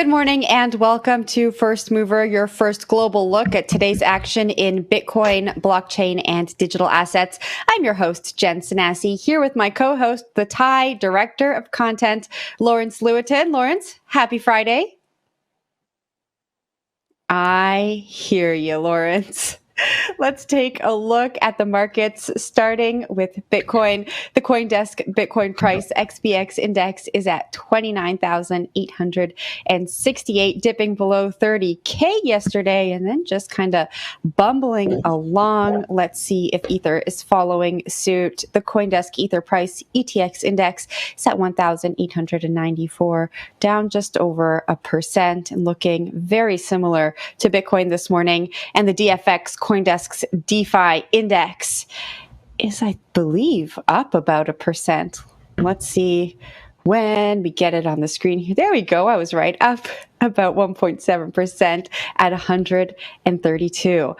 Good morning and welcome to First Mover, your first global look at today's action in Bitcoin, blockchain, and digital assets. I'm your host, Jen Sanasi, here with my co-host, the Thai Director of Content, Lawrence Lewitton. Lawrence, happy Friday. I hear you, Lawrence. Let's take a look at the markets, starting with Bitcoin. The CoinDesk Bitcoin price XBX index is at 29,868, dipping below 30K yesterday, and then just kind of bumbling along. Let's see if Ether is following suit. The CoinDesk Ether price ETX index is at 1,894, down just over 1%, and looking very similar to Bitcoin this morning. And the DFX CoinDesk's DeFi index is, I believe, up about 1%. Let's see when we get it on the screen here. There we go. I was right. Up about 1.7% at 132.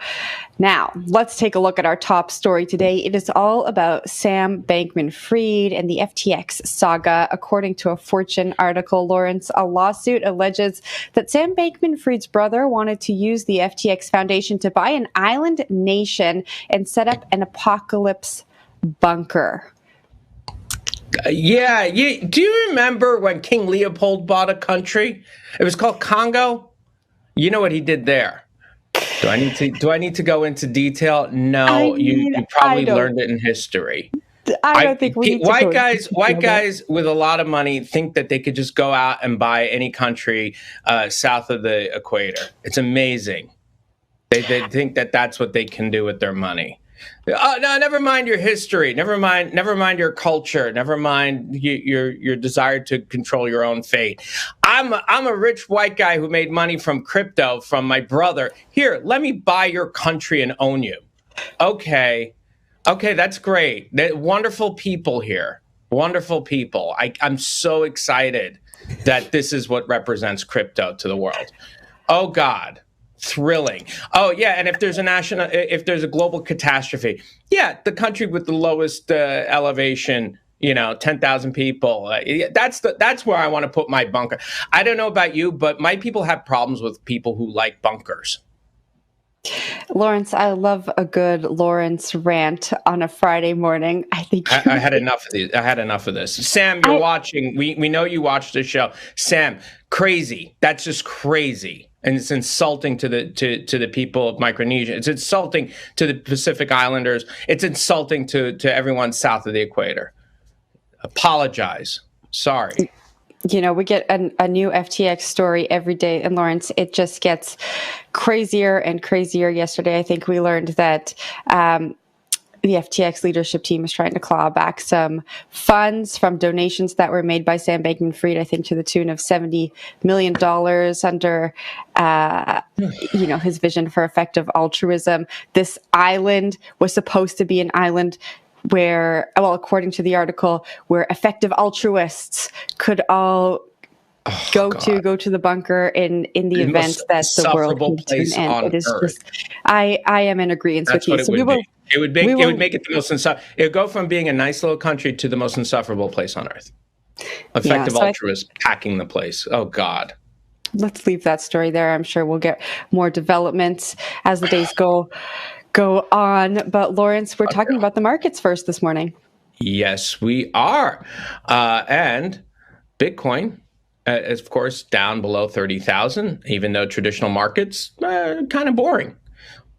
Now, let's take a look at our top story today. It is all about Sam Bankman-Fried and the FTX Saga. According to a Fortune article, Lawrence, a lawsuit alleges that Sam Bankman-Fried's brother wanted to use the FTX Foundation to buy an island nation and set up an apocalypse bunker. Do you remember when King Leopold bought a country? It was called Congo. You know what he did there. Do I need to go into detail? No, you probably learned it in history. I don't think we need to white guys with a lot of money think that they could just go out and buy any country south of the equator. It's amazing. They think that that's what they can do with their money. Oh, no, never mind your history. Never mind your culture. Never mind your desire to control your own fate. I'm a rich white guy who made money from crypto from my brother. Here, let me buy your country and own you. Okay, that's great. Wonderful people here. Wonderful people. I'm so excited that this is what represents crypto to the world. Oh, God. Thrilling. Oh, yeah. And if there's a global catastrophe, the country with the lowest elevation, 10,000 people, that's where I want to put my bunker. I don't know about you, but my people have problems with people who like bunkers. Lawrence, I love a good Lawrence rant on a Friday morning. I think I had enough of these. I had enough of this. Sam, you're watching. We know you watch the show. Sam, crazy. That's just crazy. And it's insulting to the people of Micronesia. It's insulting to the Pacific Islanders. It's insulting to everyone south of the equator. Apologize. Sorry. We get a new FTX story every day. And Lawrence, it just gets crazier and crazier. Yesterday, I think we learned that the FTX leadership team is trying to claw back some funds from donations that were made by Sam Bankman-Fried, I think to the tune of $70 million under, his vision for effective altruism. This island was supposed to be an island where, according to the article, where effective altruists could all go to the bunker in the event that the world came to an end. It is just, I am in agreement with you. It would make it the most insufferable. It would go from being a nice little country to the most insufferable place on earth. Effective altruists packing the place. Oh, God. Let's leave that story there. I'm sure we'll get more developments as the days go on. But Lawrence, we're talking about the markets first this morning. Yes, we are. And Bitcoin, is, of course, down below 30,000, even though traditional markets kind of boring.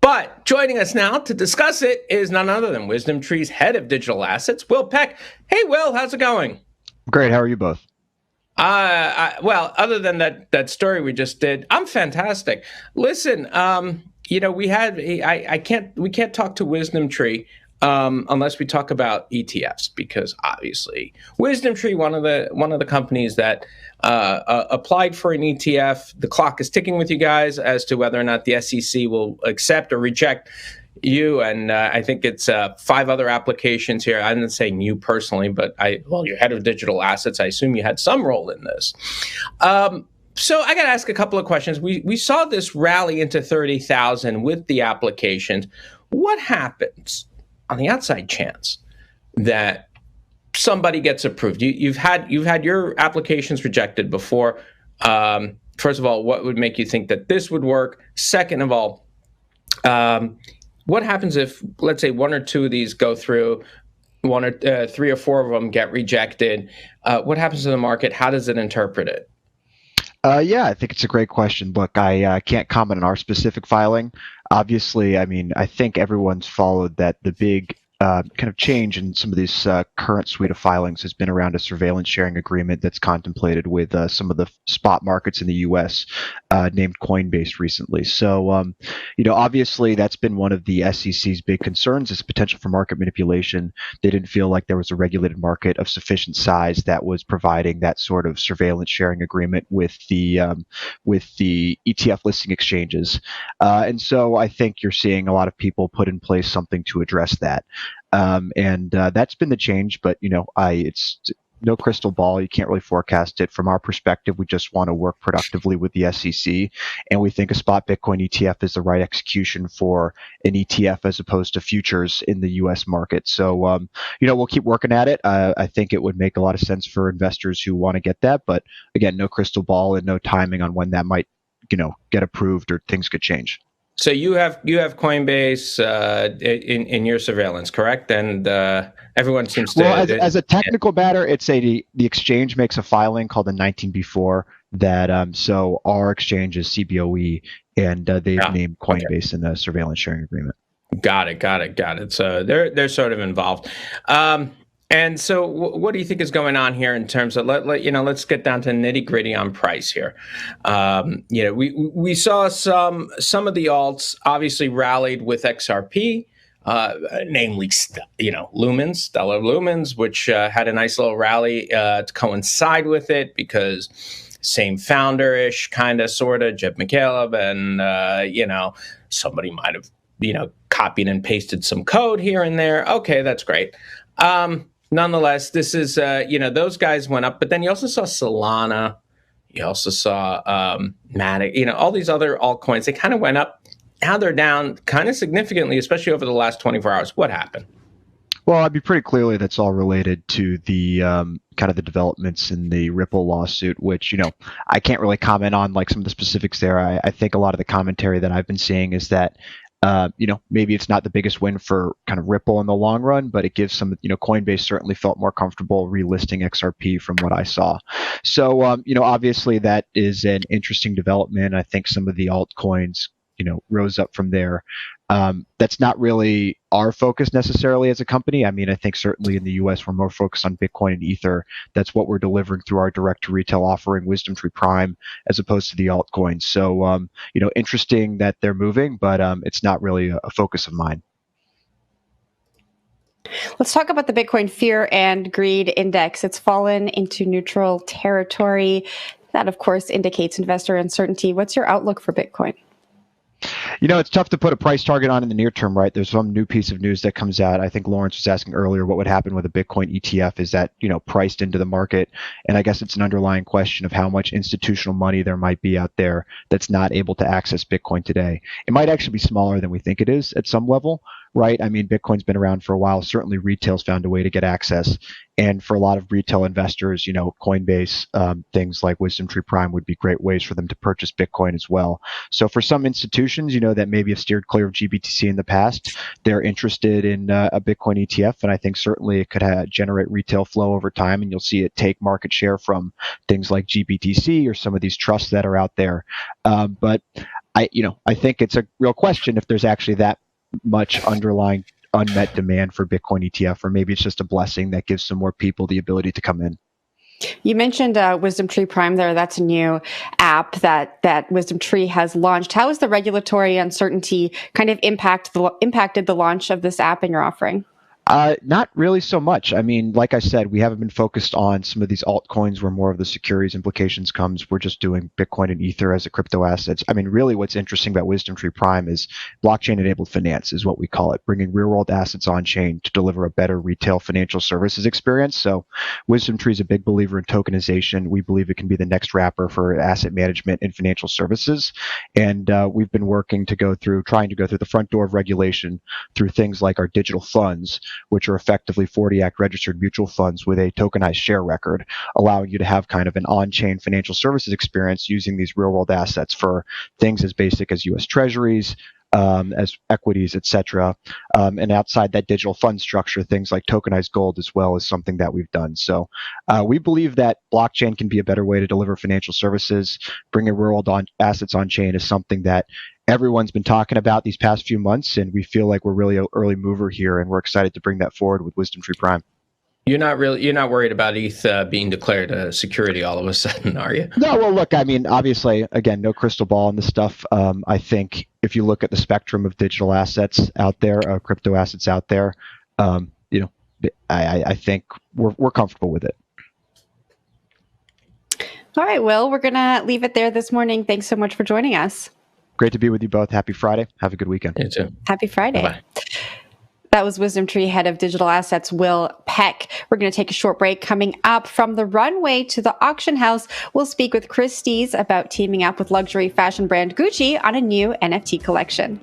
But joining us now to discuss it is none other than WisdomTree's head of digital assets, Will Peck. Hey, Will, how's it going? Great. How are you both? Well, other than that story we just did, I'm fantastic. Listen, we can't talk to WisdomTree unless we talk about ETFs, because obviously WisdomTree, one of the companies that applied for an ETF. The clock is ticking with you guys as to whether or not the SEC will accept or reject you. And I think it's 5 other applications here. I'm not saying you personally, but you're head of digital assets. I assume you had some role in this. So I got to ask a couple of questions. We saw this rally into 30,000 with the applications. What happens on the outside chance that somebody gets approved? You've had your applications rejected before. first of all, what would make you think that this would work? Second of all, what happens if, let's say, one or two of these go through, one or three or four of them get rejected? What happens to the market? How does it interpret it? Yeah, I think it's a great question. Look, I can't comment on our specific filing. Obviously, I mean, I think everyone's followed that the big kind of change in some of these current suite of filings has been around a surveillance sharing agreement that's contemplated with some of the spot markets in the U.S. Named Coinbase recently. So, obviously that's been one of the SEC's big concerns is potential for market manipulation. They didn't feel like there was a regulated market of sufficient size that was providing that sort of surveillance sharing agreement with the ETF listing exchanges. And so I think you're seeing a lot of people put in place something to address that. And that's been the change, but it's no crystal ball. You can't really forecast it. From our perspective, we just want to work productively with the SEC, and we think a spot Bitcoin ETF is the right execution for an ETF as opposed to futures in the U.S. market. So, we'll keep working at it. I think it would make a lot of sense for investors who want to get that, but again, no crystal ball and no timing on when that might, get approved or things could change. So you have Coinbase in your surveillance, correct? And everyone seems to. Well, as a technical matter, it's the exchange makes a filing called the 19B4 that so our exchange is CBOE, and they've named Coinbase in the surveillance sharing agreement. Got it. So they're sort of involved. And so, what do you think is going on here in terms of let's get down to nitty gritty on price here. We saw some of the alts obviously rallied with XRP, namely Lumens, Stellar Lumens, which had a nice little rally to coincide with it because same founder-ish kind of sort of Jeb McCaleb, and somebody might have copied and pasted some code here and there. Okay, that's great. Nonetheless, this is, those guys went up, but then you also saw Solana. You also saw Matic, all these other altcoins. They kind of went up. Now they're down kind of significantly, especially over the last 24 hours. What happened? Well, I'd be pretty clearly that's all related to the kind of the developments in the Ripple lawsuit, which, I can't really comment on like some of the specifics there. I think a lot of the commentary that I've been seeing is that maybe it's not the biggest win for kind of Ripple in the long run, but it gives some, Coinbase certainly felt more comfortable relisting XRP from what I saw. So, obviously that is an interesting development. I think some of the altcoins, rose up from there. That's not really our focus necessarily as a company. I mean, I think certainly in the US, we're more focused on Bitcoin and Ether. That's what we're delivering through our direct to retail offering, WisdomTree Prime, as opposed to the altcoins. So, interesting that they're moving, but it's not really a focus of mine. Let's talk about the Bitcoin Fear and Greed Index. It's fallen into neutral territory. That, of course, indicates investor uncertainty. What's your outlook for Bitcoin? It's tough to put a price target on in the near term, right? There's some new piece of news that comes out. I think Lawrence was asking earlier what would happen with a Bitcoin ETF. Is that, priced into the market? And I guess it's an underlying question of how much institutional money there might be out there that's not able to access Bitcoin today. It might actually be smaller than we think it is at some level, right? I mean, Bitcoin's been around for a while. Certainly retail's found a way to get access. And for a lot of retail investors, Coinbase, things like WisdomTree Prime would be great ways for them to purchase Bitcoin as well. So for some institutions, that maybe have steered clear of GBTC in the past, they're interested in a Bitcoin ETF. And I think certainly it could generate retail flow over time. And you'll see it take market share from things like GBTC or some of these trusts that are out there. But I think it's a real question if there's actually that much underlying unmet demand for Bitcoin ETF, or maybe it's just a blessing that gives some more people the ability to come in. You mentioned WisdomTree Prime there. That's a new app that WisdomTree has launched. How has the regulatory uncertainty kind of impacted the launch of this app in your offering? Not really so much. I mean, like I said, we haven't been focused on some of these altcoins where more of the securities implications comes. We're just doing Bitcoin and Ether as a crypto assets. I mean, really what's interesting about WisdomTree Prime is blockchain-enabled finance is what we call it, bringing real-world assets on-chain to deliver a better retail financial services experience. So WisdomTree is a big believer in tokenization. We believe it can be the next wrapper for asset management and financial services. And we've been working trying to go through the front door of regulation through things like our digital funds, which are effectively 40 Act registered mutual funds with a tokenized share record, allowing you to have kind of an on-chain financial services experience using these real-world assets for things as basic as U.S. Treasuries, as equities, etc. And outside that digital fund structure, things like tokenized gold as well is something that we've done. So we believe that blockchain can be a better way to deliver financial services. Bringing real-world assets on chain is something that everyone's been talking about these past few months, and we feel like we're really an early mover here, and we're excited to bring that forward with WisdomTree Prime. You're not worried about ETH being declared a security all of a sudden, are you? No, well, look, I mean, obviously, again, no crystal ball on this stuff. I think if you look at the spectrum of digital assets out there, crypto assets out there, I think we're comfortable with it. All right, Will, we're going to leave it there this morning. Thanks so much for joining us. Great to be with you both. Happy Friday. Have a good weekend. You too. Happy Friday. Bye-bye. That was WisdomTree Head of Digital Assets, Will Peck. We're going to take a short break. Coming up, from the runway to the auction house, we'll speak with Christies about teaming up with luxury fashion brand Gucci on a new NFT collection.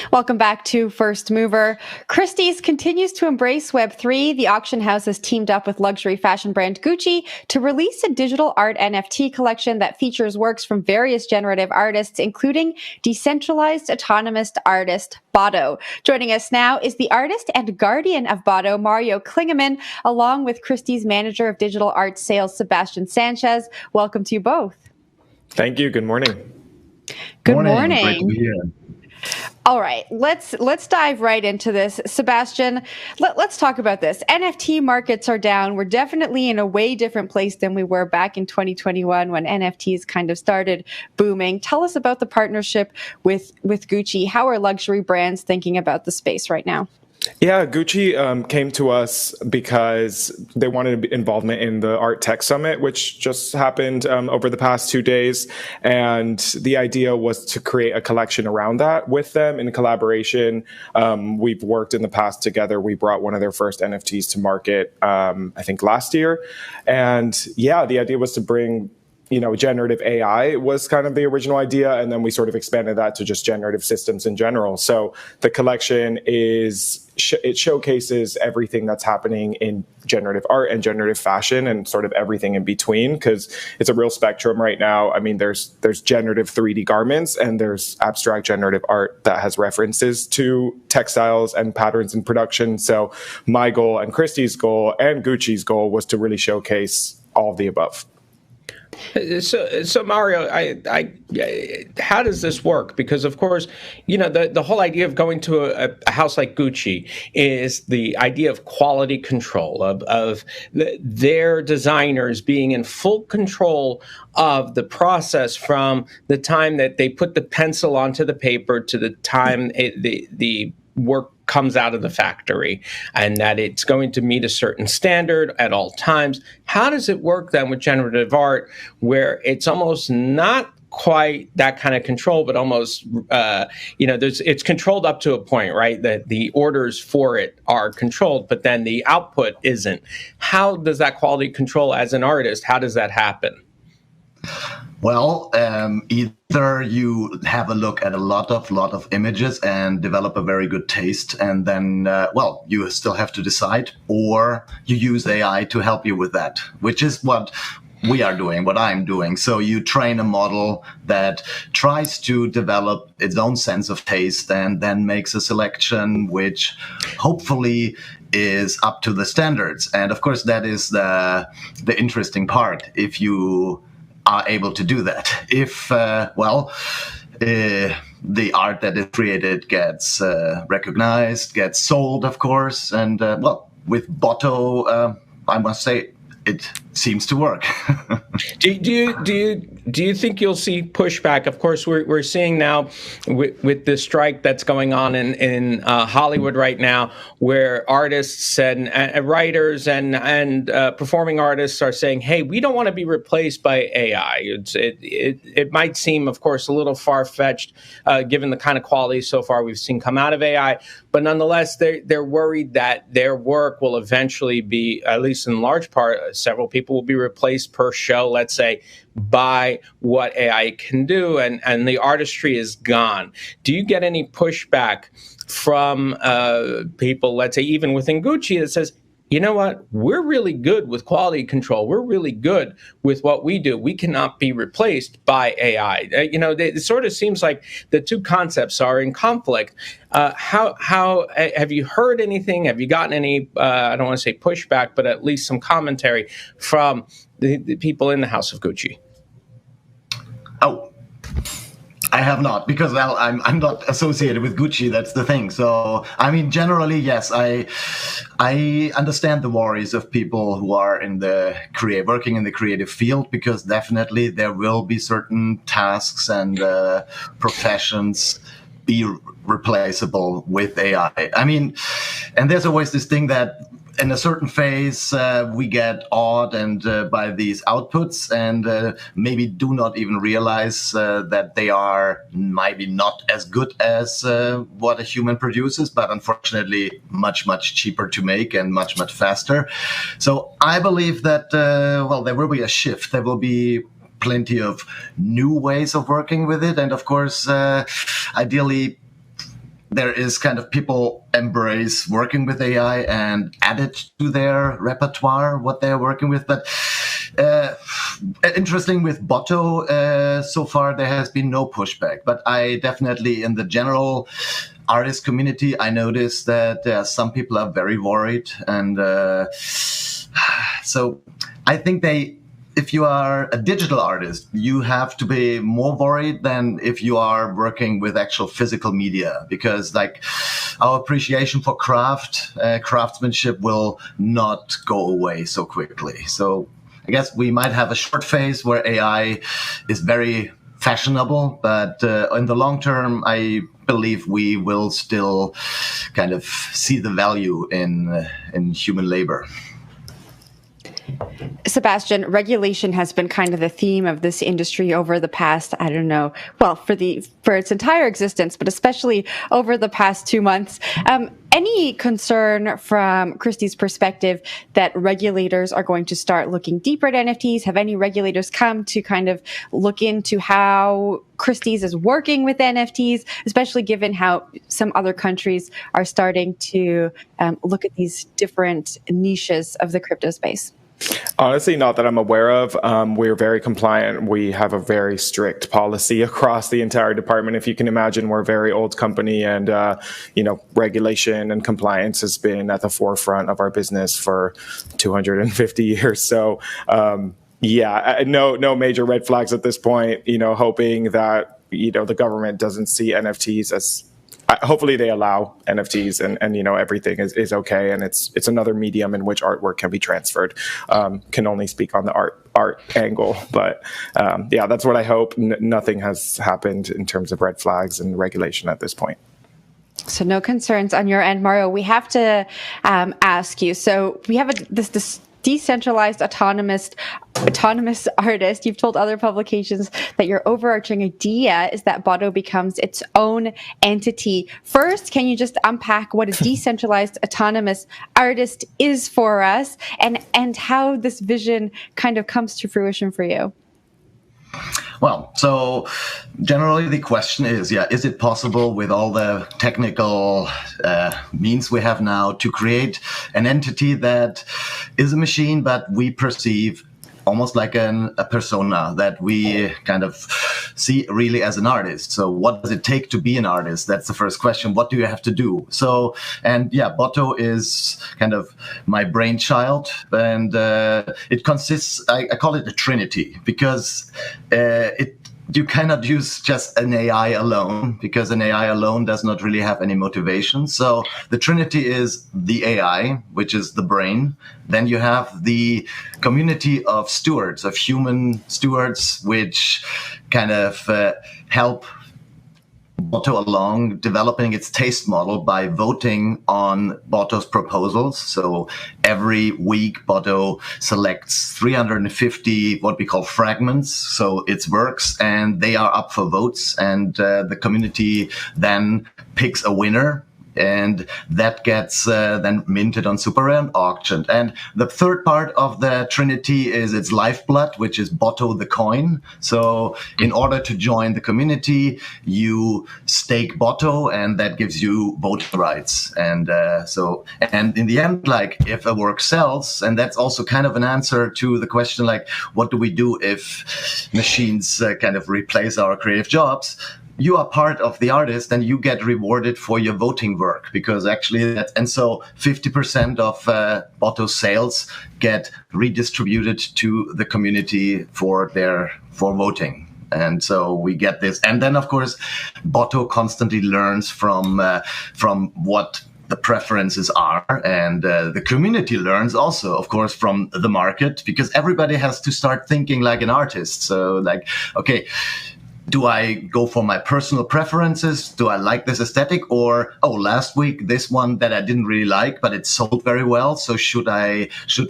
Welcome back to First Mover. Christie's continues to embrace Web3. The auction house has teamed up with luxury fashion brand Gucci to release a digital art NFT collection that features works from various generative artists, including decentralized autonomous artist Botto. Joining us now is the artist and guardian of Botto, Mario Klingemann, along with Christie's manager of digital art sales, Sebastian Sanchez. Welcome to you both. Thank you. Good morning. Good morning. Great to be here. All right, let's dive right into this. Sebastian, let's talk about this. NFT markets are down. We're definitely in a way different place than we were back in 2021 when NFTs kind of started booming. Tell us about the partnership with Gucci. How are luxury brands thinking about the space right now? Yeah, Gucci came to us because they wanted involvement in the Art Tech Summit, which just happened over the past 2 days. And the idea was to create a collection around that with them in collaboration. We've worked in the past together. We brought one of their first NFTs to market, I think last year. And yeah, the idea was to bring generative AI was kind of the original idea, and then we sort of expanded that to just generative systems in general. So the collection it showcases everything that's happening in generative art and generative fashion and sort of everything in between, because it's a real spectrum right now. I mean, there's generative 3D garments and there's abstract generative art that has references to textiles and patterns in production. So my goal and Christie's goal and Gucci's goal was to really showcase all of the above. So Mario, how does this work? Because of course, the whole idea of going to a house like Gucci is the idea of quality control, of their designers being in full control of the process from the time that they put the pencil onto the paper to the time the work comes out of the factory, and that it's going to meet a certain standard at all times. How does it work then with generative art, where it's almost not quite that kind of control, but almost, it's controlled up to a point, right? That the orders for it are controlled, but then the output isn't. How does that quality control as an artist, how does that happen? Well, either you have a look at a lot of images and develop a very good taste, and then, you still have to decide, or you use AI to help you with that, which is what we are doing, what I'm doing. So you train a model that tries to develop its own sense of taste and then makes a selection which hopefully is up to the standards. And of course, that is the interesting part. If you are able to do that. If, the art that is created gets recognized, gets sold, of course. And, with Botto, I must say, it seems to work. Do you think you'll see pushback? Of course, we're seeing now with the strike that's going on in Hollywood right now, where artists and writers and performing artists are saying, "Hey, we don't want to be replaced by AI." It might seem, of course, a little far-fetched given the kind of quality so far we've seen come out of AI, but nonetheless, they're worried that their work will eventually be, at least in large part, several people will be replaced per show, let's say, by what AI can do, and the artistry is gone. Do you get any pushback from people, let's say even within Gucci, that says, you know what, we're really good with quality control, we're really good with what we do, we cannot be replaced by AI? It sort of seems like the two concepts are in conflict. How have you heard anything? Have you gotten any, I don't want to say pushback, but at least some commentary from the people in the House of Gucci? Oh, I have not, because I'm not associated with Gucci. That's the thing. So, I mean, generally, yes, I understand the worries of people who are working in the creative field, because definitely there will be certain tasks and professions be replaceable with AI. I mean, and there's always this thing that in a certain phase, we get awed by these outputs, and maybe do not even realize that they are maybe not as good as what a human produces, but unfortunately much, much cheaper to make and much, much faster. So I believe that, there will be a shift. There will be plenty of new ways of working with it. And of course, ideally, there is kind of people embrace working with AI and add it to their repertoire, what they're working with. But interesting with Botto, so far there has been no pushback. But I definitely, in the general artist community, I noticed that some people are very worried. And so I think if you are a digital artist, you have to be more worried than if you are working with actual physical media, because our appreciation for craftsmanship will not go away so quickly. So I guess we might have a short phase where AI is very fashionable, but in the long term, I believe we will still kind of see the value in human labor. Sebastian, regulation has been kind of the theme of this industry over the past, I don't know, well, for its entire existence, but especially over the past 2 months. Any concern from Christie's perspective that regulators are going to start looking deeper at NFTs? Have any regulators come to kind of look into how Christie's is working with NFTs, especially given how some other countries are starting to look at these different niches of the crypto space? Honestly, not that I'm aware of. We're very compliant. We have a very strict policy across the entire department. If you can imagine, we're a very old company, and regulation and compliance has been at the forefront of our business for 250 years. So, no major red flags at this point. Hoping that the government doesn't see NFTs as. Hopefully they allow NFTs and everything is okay, and it's another medium in which artwork can be transferred. Can only speak on the art angle, but that's what I hope. Nothing has happened in terms of red flags and regulation at this point. So no concerns on your end, Mario. We have to ask you. So we have this decentralized autonomous artist. You've told other publications that your overarching idea is that Botto becomes its own entity. First, can you just unpack what a decentralized autonomous artist is for us, and how this vision kind of comes to fruition for you? Well, so generally the question is, is it possible with all the technical means we have now to create an entity that is a machine, but we perceive almost like a persona that we kind of see really as an artist. So what does it take to be an artist? That's the first question. What do you have to do? So, Botto is kind of my brainchild, and it consists, I call it a trinity, because you cannot use just an AI alone, because an AI alone does not really have any motivation. So the trinity is the AI, which is the brain. Then you have the community of stewards, of human stewards, which kind of help Botto along developing its taste model by voting on Botto's proposals. So every week, Botto selects 350 what we call fragments, so its works, and they are up for votes, and the community then picks a winner. And that gets then minted on SuperRare and auctioned. And the third part of the trinity is its lifeblood, which is Botto the coin. So in order to join the community, you stake Botto, and that gives you voting rights. And and in the end, like, if a work sells, and that's also kind of an answer to the question, like, what do we do if machines kind of replace our creative jobs? You are part of the artist, and you get rewarded for your voting work, because actually so 50% of Botto's sales get redistributed to the community for voting. And so we get this. And then, of course, Botto constantly learns from what the preferences are, and the community learns also, of course, from the market, because everybody has to start thinking like an artist. So, like, okay, do I go for my personal preferences? Do I like this aesthetic? Or, last week, this one that I didn't really like, but it sold very well. So should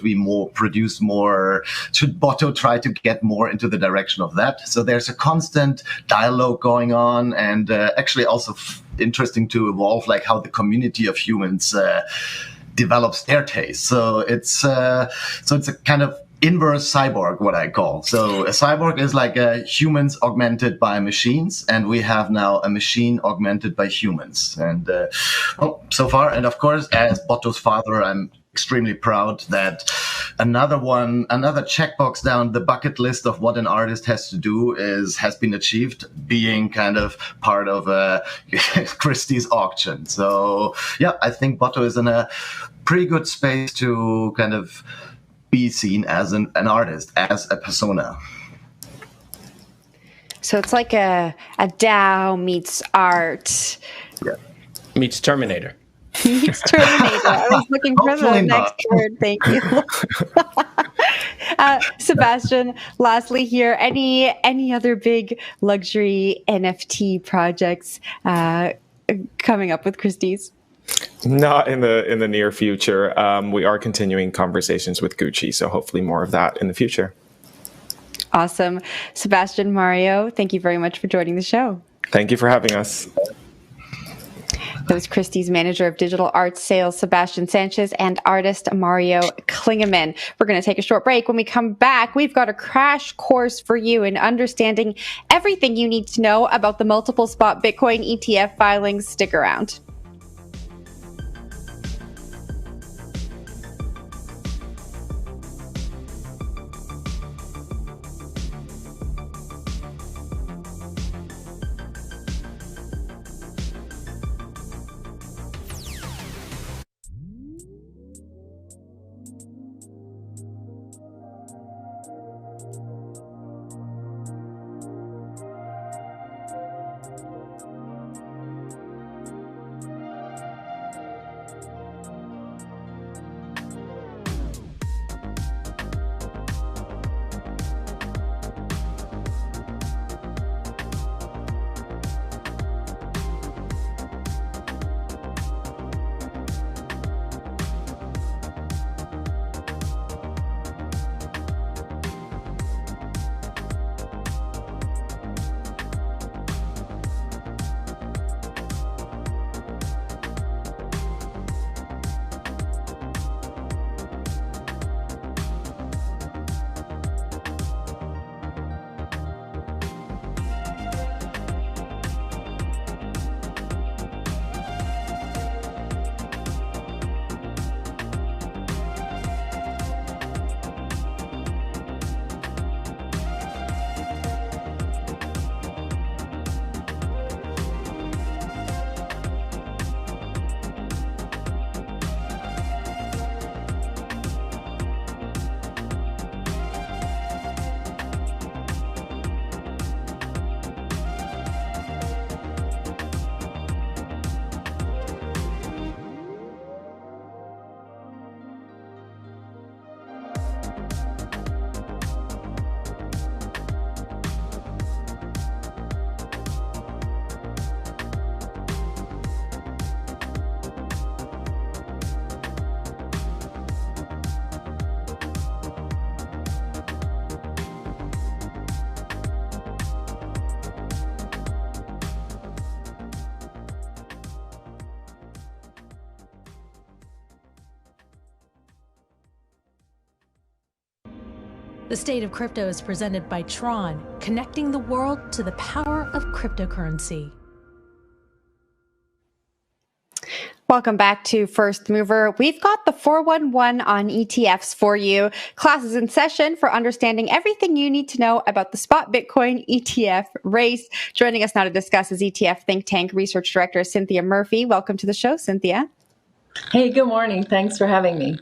we produce more? Should Botto try to get more into the direction of that? So there's a constant dialogue going on, and actually also interesting to evolve, like how the community of humans develops their taste. So it's a kind of inverse cyborg, what I call. So a cyborg is like humans augmented by machines, and we have now a machine augmented by humans. And so far, and of course, as Botto's father, I'm extremely proud that another checkbox down the bucket list of what an artist has to do has been achieved, being kind of part of Christie's auction. So I think Botto is in a pretty good space to kind of be seen as an artist, as a persona. So it's like a DAO meets art. Yeah. Meets Terminator. Meets Terminator. I was looking for the next word. Thank you. Sebastian, lastly here, any other big luxury NFT projects coming up with Christie's? Not in the near future. We are continuing conversations with Gucci, so hopefully more of that in the future. Awesome. Sebastian, Mario, thank you very much for joining the show. Thank you for having us. That was Christie's manager of digital arts sales, Sebastian Sanchez, and artist Mario Klingemann. We're going to take a short break. When we come back, we've got a crash course for you in understanding everything you need to know about the multiple spot Bitcoin ETF filings. Stick around. The State of Crypto is presented by Tron, connecting the world to the power of cryptocurrency. Welcome back to First Mover. We've got the 411 on ETFs for you. Classes in session for understanding everything you need to know about the spot Bitcoin ETF race. Joining us now to discuss is ETF Think Tank Research Director Cinthia Murphy. Welcome to the show, Cinthia. Hey, good morning. Thanks for having me.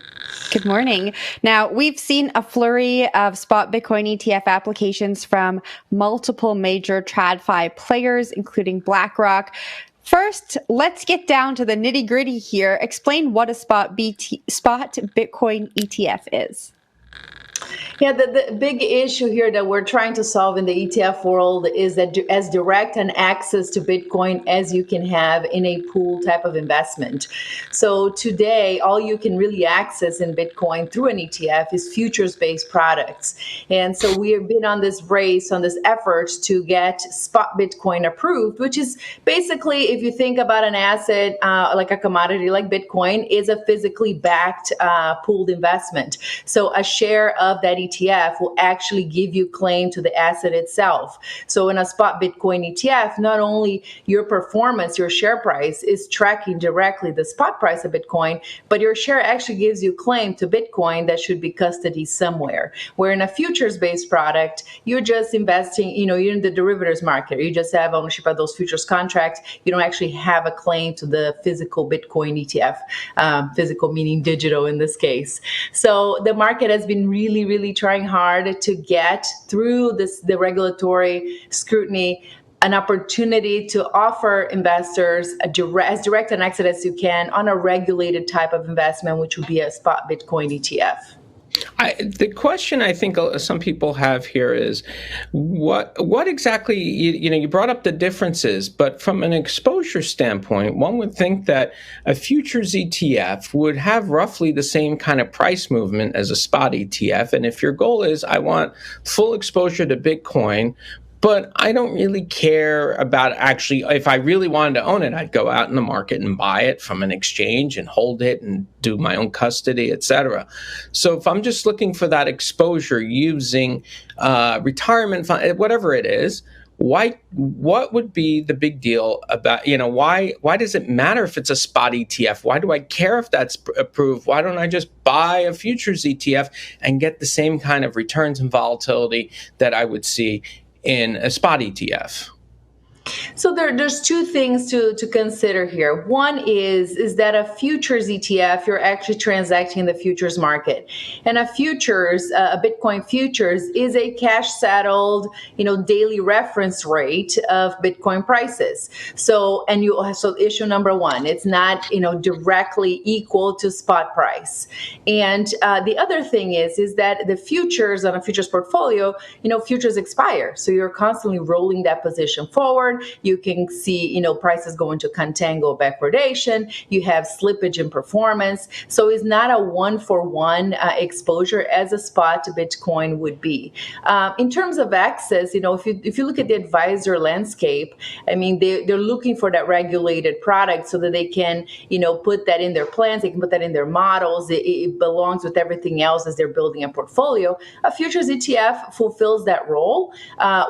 Good morning. Now, we've seen a flurry of spot Bitcoin ETF applications from multiple major TradFi players, including BlackRock. First, let's get down to the nitty gritty here. Explain what a spot Bitcoin ETF is. Yeah, the big issue here that we're trying to solve in the ETF world is that as direct an access to Bitcoin as you can have in a pool type of investment. So today, all you can really access in Bitcoin through an ETF is futures-based products. And so we have been on this race, on this effort to get spot Bitcoin approved, which is basically, if you think about an asset like a commodity like Bitcoin, is a physically backed pooled investment. So a share of that ETF will actually give you claim to the asset itself. So in a spot Bitcoin ETF, not only your performance, your share price is tracking directly the spot price of Bitcoin, but your share actually gives you claim to Bitcoin that should be custody somewhere. Where in a futures-based product, you're just investing, you're in the derivatives market. You just have ownership of those futures contracts. You don't actually have a claim to the physical Bitcoin ETF, physical meaning digital in this case. So the market has been really trying hard to get through the regulatory scrutiny an opportunity to offer investors as direct an exit as you can on a regulated type of investment, which would be a spot Bitcoin ETF. The question I think some people have here is what exactly, you brought up the differences, but from an exposure standpoint, one would think that a futures ETF would have roughly the same kind of price movement as a spot ETF. And if your goal is, I want full exposure to Bitcoin, but I don't really care about actually, if I really wanted to own it, I'd go out in the market and buy it from an exchange and hold it and do my own custody, etc. So if I'm just looking for that exposure using retirement fund, whatever it is, what would be the big deal about, why does it matter if it's a spot ETF? Why do I care if that's approved? Why don't I just buy a futures ETF and get the same kind of returns and volatility that I would see in a spot ETF? So there's two things to consider here. One is that a futures ETF, you're actually transacting in the futures market. And a futures, a Bitcoin futures is a cash settled, daily reference rate of Bitcoin prices. So issue number one, it's not, directly equal to spot price. And the other thing is that the futures on a futures portfolio, futures expire. So you're constantly rolling that position forward. You can see, prices go into contango backwardation. You have slippage in performance. So it's not a one-for-one exposure as a spot Bitcoin would be. In terms of access, if you look at the advisor landscape, they're looking for that regulated product so that they can, put that in their plans. They can put that in their models. It belongs with everything else as they're building a portfolio. A futures ETF fulfills that role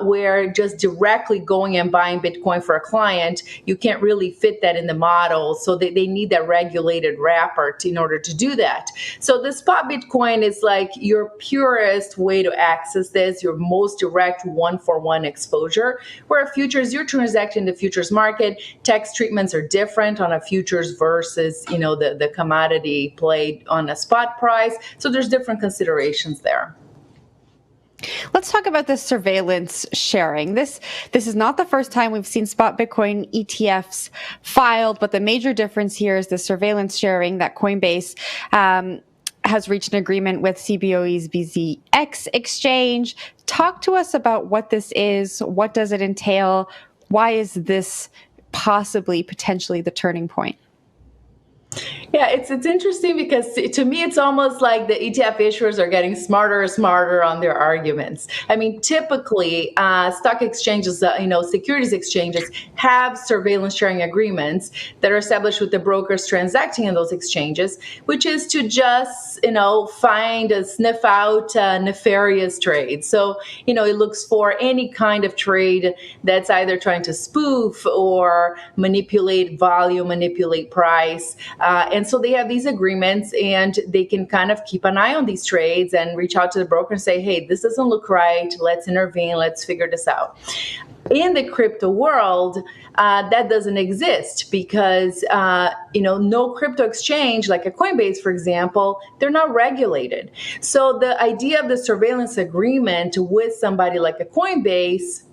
where just directly going and buying Bitcoin for a client, you can't really fit that in the model. So they need that regulated wrapper in order to do that. So the spot Bitcoin is like your purest way to access this, your most direct one-for-one exposure. Where a futures, you're transacting the futures market. Tax treatments are different on a futures versus, the commodity played on a spot price. So there's different considerations there. Let's talk about this surveillance sharing. This is not the first time we've seen spot Bitcoin ETFs filed, but the major difference here is the surveillance sharing that Coinbase has reached an agreement with CBOE's BZX exchange. Talk to us about what this is. What does it entail? Why is this potentially the turning point? Yeah, it's interesting because to me, it's almost like the ETF issuers are getting smarter and smarter on their arguments. Typically, stock exchanges, securities exchanges have surveillance sharing agreements that are established with the brokers transacting in those exchanges, which is to just, sniff out nefarious trades. So, it looks for any kind of trade that's either trying to spoof or manipulate volume, manipulate price. And so they have these agreements and they can kind of keep an eye on these trades and reach out to the broker and say, hey, this doesn't look right. Let's intervene. Let's figure this out. In the crypto world, that doesn't exist because, no crypto exchange like a Coinbase, for example, they're not regulated. So the idea of the surveillance agreement with somebody like a Coinbase,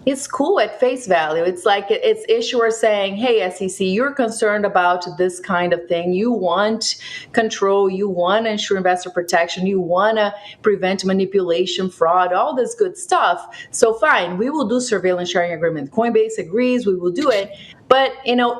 it's cool at face value. It's like it's issuers saying, hey, SEC, you're concerned about this kind of thing. You want control. You want to ensure investor protection. You want to prevent manipulation, fraud, all this good stuff. So fine, we will do surveillance sharing agreement. Coinbase agrees, we will do it. But,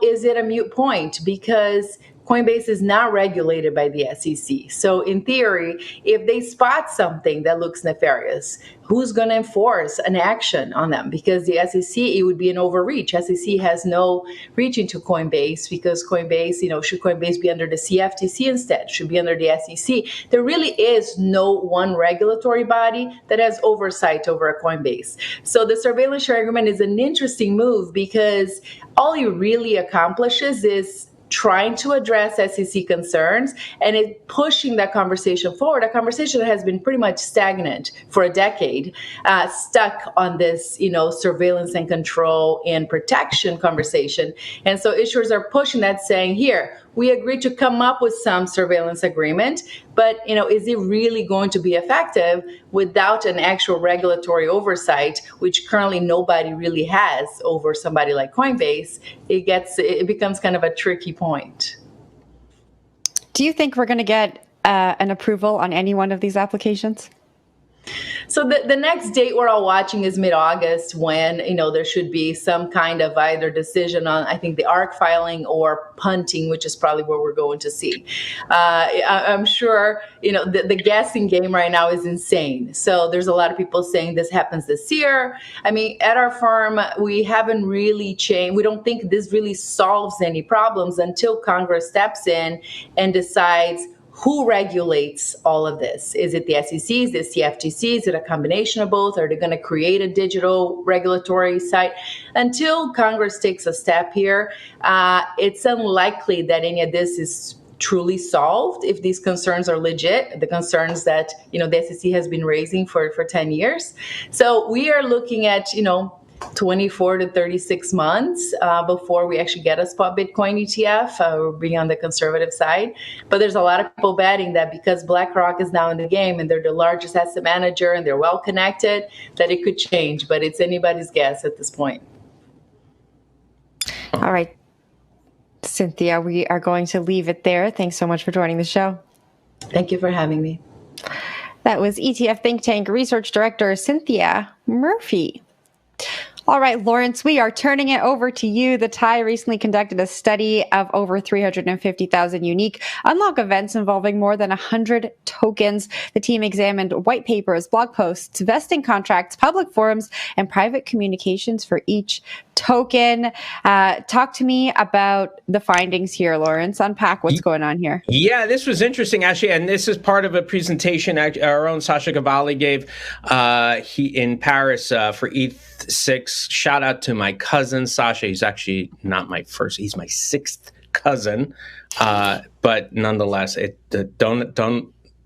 is it a moot point? Because Coinbase is not regulated by the SEC. So in theory, if they spot something that looks nefarious, who's going to enforce an action on them? Because the SEC, it would be an overreach. SEC has no reach into Coinbase because Coinbase, should Coinbase be under the CFTC instead? Should be under the SEC? There really is no one regulatory body that has oversight over a Coinbase. So the surveillance sharing agreement is an interesting move because all it really accomplishes is trying to address SEC concerns and it pushing that conversation forward, a conversation that has been pretty much stagnant for a decade, stuck on this, surveillance and control and protection conversation. And so issuers are pushing that, saying, here, we agree to come up with some surveillance agreement, but, is it really going to be effective without an actual regulatory oversight, which currently nobody really has over somebody like Coinbase? It becomes kind of a tricky point. Do you think we're going to get an approval on any one of these applications? So the next date we're all watching is mid-August, when there should be some kind of either decision on, I think, the ARC filing or punting, which is probably where we're going to see. I'm sure the guessing game right now is insane. So there's a lot of people saying this happens this year. I mean, at our firm, we haven't really changed. We don't think this really solves any problems until Congress steps in and decides who regulates all of this. Is it the SEC? Is it the FTC? Is it a combination of both? Are they going to create a digital regulatory site? Until Congress takes a step here, it's unlikely that any of this is truly solved if these concerns are legit, the concerns that the SEC has been raising for 10 years. So we are looking at 24 to 36 months before we actually get a spot Bitcoin ETF. We're being on the conservative side. But there's a lot of people betting that because BlackRock is now in the game and they're the largest asset manager and they're well connected, that it could change. But it's anybody's guess at this point. All right, Cinthia, we are going to leave it there. Thanks so much for joining the show. Thank you for having me. That was ETF Think Tank Research Director Cinthia Murphy. All right, Lawrence, we are turning it over to you. The TIE recently conducted a study of over 350,000 unique unlock events involving more than 100 tokens. The team examined white papers, blog posts, vesting contracts, public forums, and private communications for each token. Talk to me about the findings here, Lawrence. Unpack what's going on here. Yeah, this was interesting, actually, and this is part of a presentation our own Sasha Cavalli gave in Paris for ETH 6. Shout out to my cousin Sasha. He's actually not my first; he's my sixth cousin, but nonetheless,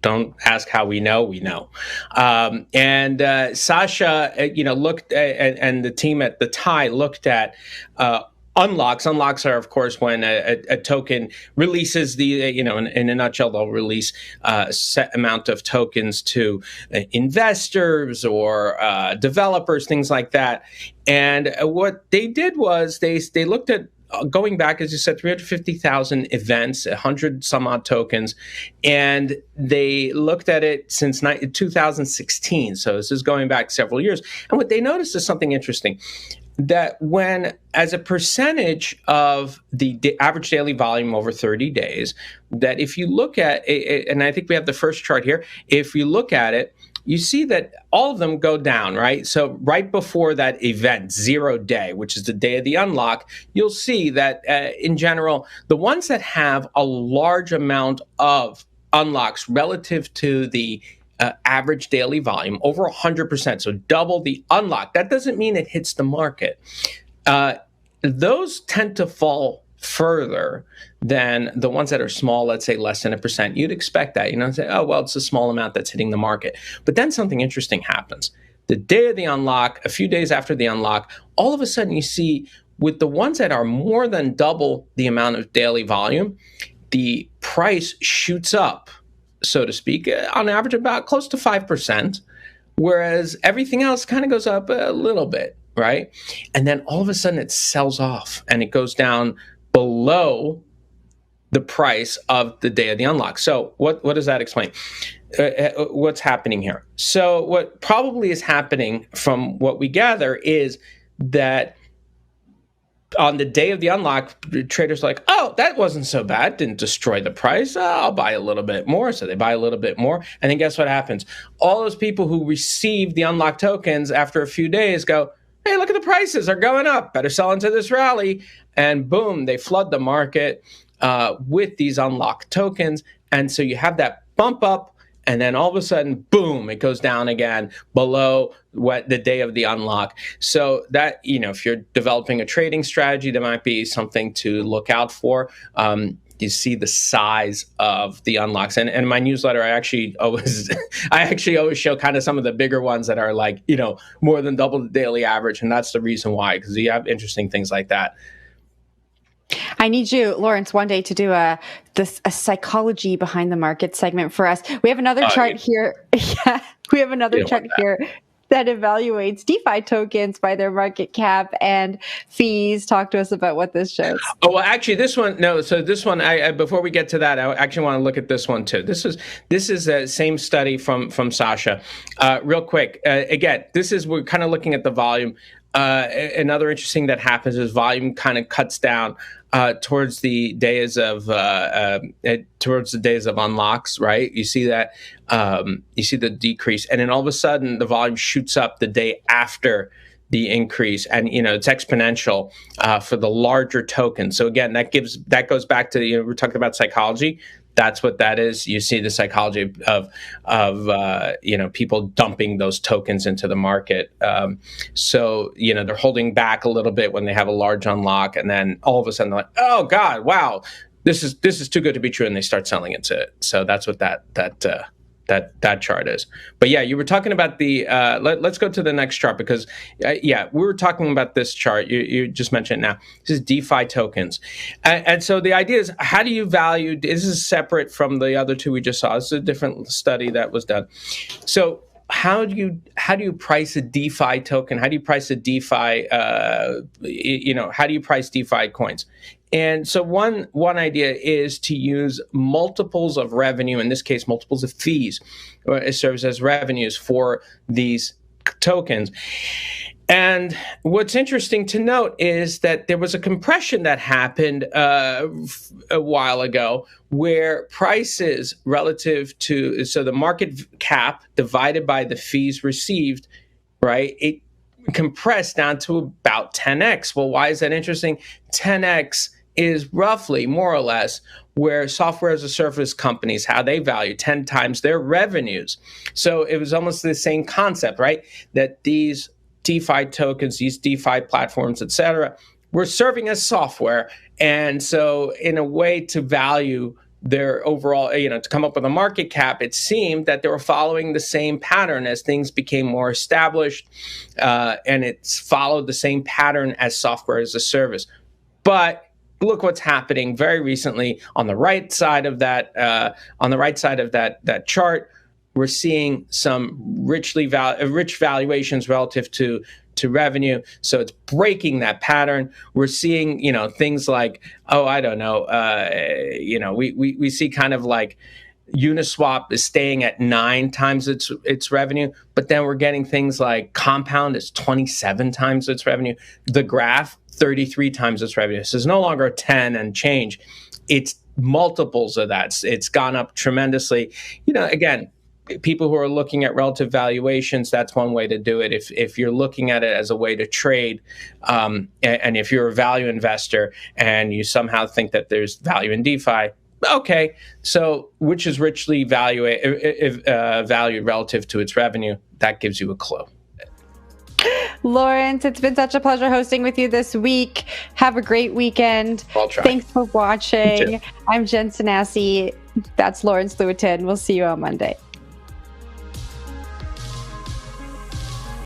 don't ask how we know. We know. And Sasha, looked at, and the team at the TIE looked at unlocks. Unlocks are, of course, when a token releases in a nutshell, they'll release a set amount of tokens to investors or developers, things like that. And what they did was they looked at going back, as you said, 350,000 events, 100 some odd tokens, and they looked at it since 2016. So this is going back several years. And what they noticed is something interesting, that when, as a percentage of the average daily volume over 30 days, that if you look at it, and I think we have the first chart here, if you look at it, you see that all of them go down, right? So right before that event, 0 day, which is the day of the unlock, you'll see that in general, the ones that have a large amount of unlocks relative to the average daily volume, over 100%, so double the unlock. That doesn't mean it hits the market. Those tend to fall further than the ones that are small, let's say less than 1%. You'd expect that, say, oh, well, it's a small amount that's hitting the market. But then something interesting happens. The day of the unlock, a few days after the unlock, all of a sudden you see with the ones that are more than double the amount of daily volume, the price shoots up, so to speak, on average about close to 5%, whereas everything else kind of goes up a little bit, right? And then all of a sudden it sells off and it goes down below the price of the day of the unlock. So what does that explain? What's happening here? So what probably is happening from what we gather is that on the day of the unlock, traders are like, oh, that wasn't so bad. Didn't destroy the price. I'll buy a little bit more. So they buy a little bit more. And then guess what happens? All those people who receive the unlocked tokens after a few days go, hey, look at the prices are going up. Better sell into this rally. And boom, they flood the market with these unlocked tokens. And so you have that bump up. And then all of a sudden, boom, it goes down again below the day of the unlock. So that, if you're developing a trading strategy, that might be something to look out for. You see the size of the unlocks. And in my newsletter, I actually always show kind of some of the bigger ones that are like, more than double the daily average. And that's the reason why, because you have interesting things like that. I need you, Lawrence, one day to do a psychology behind the market segment for us. We have another chart here. Yeah, we have another chart here that evaluates DeFi tokens by their market cap and fees. Talk to us about what this shows. Oh, well, actually, this one, no. So this one, I before we get to that, I actually want to look at this one too. This is the same study from Sasha. Real quick, again, we're kind of looking at the volume. Another interesting that happens is volume kind of cuts down towards the days of unlocks, right? You see that, you see the decrease, and then all of a sudden the volume shoots up the day after the increase, and it's exponential for the larger tokens. So again, that goes back to we're talking about psychology. That's what that is. You see the psychology of people dumping those tokens into the market. So they're holding back a little bit when they have a large unlock, and then all of a sudden they're like, oh God, wow, this is too good to be true, and they start selling into it. So that's what that chart is. But yeah, you were talking about the let's go to the next chart, because we were talking about this chart. You just mentioned it now. This is DeFi tokens, and so the idea is, how do you value? This is separate from the other two we just saw. This is a different study that was done. So how do you price a DeFi token? How do you price a DeFi? How do you price DeFi coins? And so one idea is to use multiples of revenue, in this case, multiples of fees, it serves as revenues for these tokens. And what's interesting to note is that there was a compression that happened a while ago, where prices relative to, so the market cap divided by the fees received, right, it compressed down to about 10x. Well, why is that interesting? 10x is roughly, more or less, where software as a service companies, how they value 10 times their revenues. So it was almost the same concept, right? That these DeFi tokens, these DeFi platforms, et cetera, were serving as software. And so in a way to value their overall, to come up with a market cap, it seemed that they were following the same pattern as things became more established, and it's followed the same pattern as software as a service. But look what's happening very recently on the right side of that. That chart, we're seeing some rich valuations relative to revenue. So it's breaking that pattern. We're seeing things like, we see kind of like Uniswap is staying at 9 times its revenue, but then we're getting things like Compound is 27 times its revenue. The Graph 33 times its revenue. So it's no longer 10 and change. It's multiples of that. It's gone up tremendously. Again, people who are looking at relative valuations, that's one way to do it. If you're looking at it as a way to trade, and if you're a value investor and you somehow think that there's value in DeFi, okay, so which is richly valued relative to its revenue, that gives you a clue. Lawrence, it's been such a pleasure hosting with you this week. Have a great weekend. I'll try. Thanks for watching. I'm Jen Sanasi. That's Lawrence Lewitton. We'll see you on Monday.